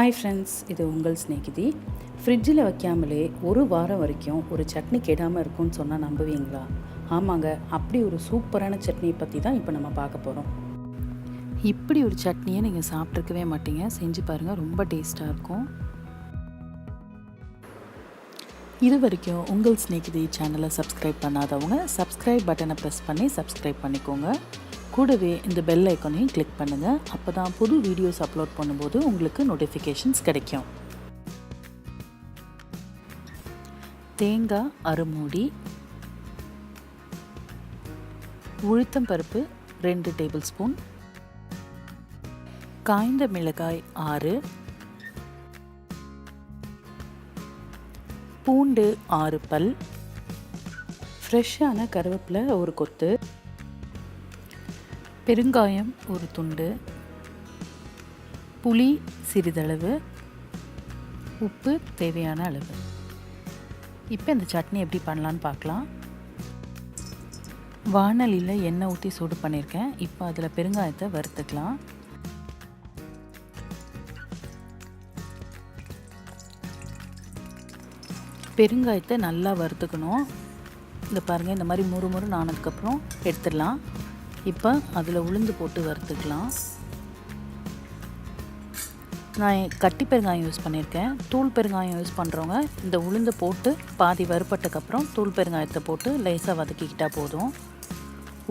Hi friends, இது உங்கள் ஸ்நேகிதி. ஃப்ரிட்ஜில் வைக்காமலே ஒரு வாரம் வரைக்கும் ஒரு சட்னி கெடாமல் இருக்கும்னு சொன்னால் நம்புவீங்களா? ஆமாங்க, அப்படி ஒரு சூப்பரான சட்னியை பற்றி தான் இப்போ நம்ம பார்க்க போகிறோம். இப்படி ஒரு சட்னியை நீங்கள் சாப்பிட்ருக்கவே மாட்டீங்க. செஞ்சு பாருங்கள், ரொம்ப டேஸ்ட்டாக இருக்கும். இது வரைக்கும் உங்கள் ஸ்நேகிதி சேனலை சப்ஸ்கிரைப் பண்ணாதவங்க சப்ஸ்கிரைப் பட்டனை ப்ரெஸ் பண்ணி சப்ஸ்கிரைப் பண்ணிக்கோங்க. கூடவே இந்த பெல் ஐக்கானையும் கிளிக் பண்ணுங்கள். அப்போ தான் புது வீடியோஸ் அப்லோட் பண்ணும்போது உங்களுக்கு நோட்டிஃபிகேஷன்ஸ் கிடைக்கும். தேங்காய் அரைமூடி, உளுத்தம்பருப்பு 2 டேபிள் ஸ்பூன், காய்ந்த மிளகாய் 6, பூண்டு 6 பல், ஃப்ரெஷ்ஷான கருவேப்பிலை 1 கொத்து, பெருங்காயம் 1 துண்டு, புளி சிறிதளவு, உப்பு தேவையான அளவு. இப்போ இந்த சட்னி எப்படி பண்ணலான்னு பார்க்கலாம். வாணலியில் எண்ணெய் ஊற்றி சூடு பண்ணியிருக்கேன். இப்போ அதில் பெருங்காயத்தை வறுத்துக்கலாம். பெருங்காயத்தை நல்லா வறுத்துக்கணும். இந்த பாருங்கள், இந்த மாதிரி முறுமுறு ஆனதுக்கப்புறம் எடுத்துடலாம். இப்போ அதில் உளுந்து போட்டு வறுத்துக்கலாம். நான் கட்டி பெருங்காயம் யூஸ் பண்ணியிருக்கேன். தூள் பெருங்காயம் யூஸ் பண்ணுறவங்க இந்த உளுந்து போட்டு பாதி வறுப்பட்டக்கப்புறம் தூள் பெருங்காயத்தை போட்டு லேசாக வதக்கிக்கிட்டால் போதும்.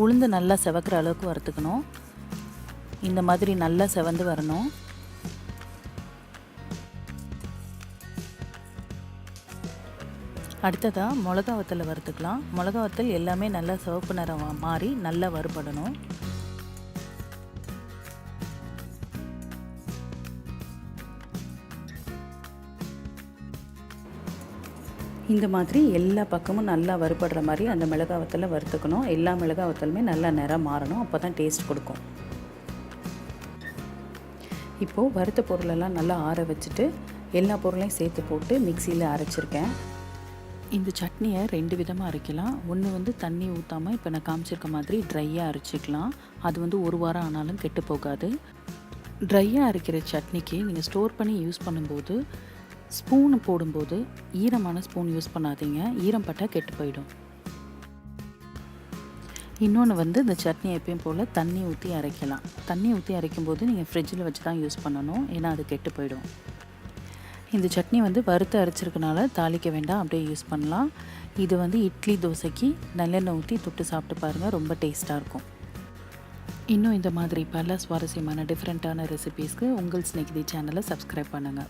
உளுந்து நல்லா செவக்கிற அளவுக்கு வறுத்துக்கணும். இந்த மாதிரி நல்லா செவந்து வரணும். அடுத்ததாக மிளகா வத்தலை வறுத்துக்கலாம். மிளகா வத்தல் எல்லாமே நல்லா சிவப்பு நிறம் மாறி நல்லா வறுபடணும். இந்த மாதிரி எல்லா பக்கமும் நல்லா வறுபடுற மாதிரி அந்த மிளகா வத்தலை வறுத்துக்கணும். எல்லா மிளகா வத்தலுமே நல்லா நிறம் மாறணும். அப்போ தான் டேஸ்ட் கொடுக்கும். இப்போது வறுத்த பொருளெல்லாம் நல்லா ஆற வச்சுட்டு எல்லா பொருளையும் சேர்த்து போட்டு மிக்சியில் அரைச்சிருக்கேன். இந்த சட்னியை 2 விதமாக அரைக்கலாம். ஒன்று தண்ணி ஊற்றாமல் இப்போ நான் காமிச்சிருக்க மாதிரி ட்ரையாக அரைச்சிக்கலாம். அது 1 வாரம் ஆனாலும் கெட்டு போகாது. ட்ரையாக அரைக்கிற சட்னிக்கு நீங்கள் ஸ்டோர் பண்ணி யூஸ் பண்ணும்போது ஸ்பூன் போடும்போது ஈரமான ஸ்பூன் யூஸ் பண்ணாதீங்க. ஈரம் பட்டால் கெட்டு போயிடும். இன்னொன்று இந்த சட்னி எப்பயும் போல் தண்ணி ஊற்றி அரைக்கலாம். தண்ணி ஊற்றி அரைக்கும்போது நீங்கள் ஃப்ரிட்ஜில் வச்சு தான் யூஸ் பண்ணணும். ஏன்னா அது கெட்டு போயிடும். இந்த சட்னி வறுத்து அரைச்சிருக்கனால தாளிக்க வேண்டாம், அப்படியே யூஸ் பண்ணலாம். இது இட்லி தோசைக்கு நல்லெண்ணெய் ஊற்றி தொட்டு சாப்பிட்டு பாருங்கள், ரொம்ப டேஸ்ட்டாக இருக்கும். இன்னும் இந்த மாதிரி பல சுவாரஸ்யமான டிஃப்ரெண்ட்டான ரெசிபீஸ்க்கு உங்கள் ஸ்நேகிதி சேனலை சப்ஸ்கிரைப் பண்ணுங்கள்.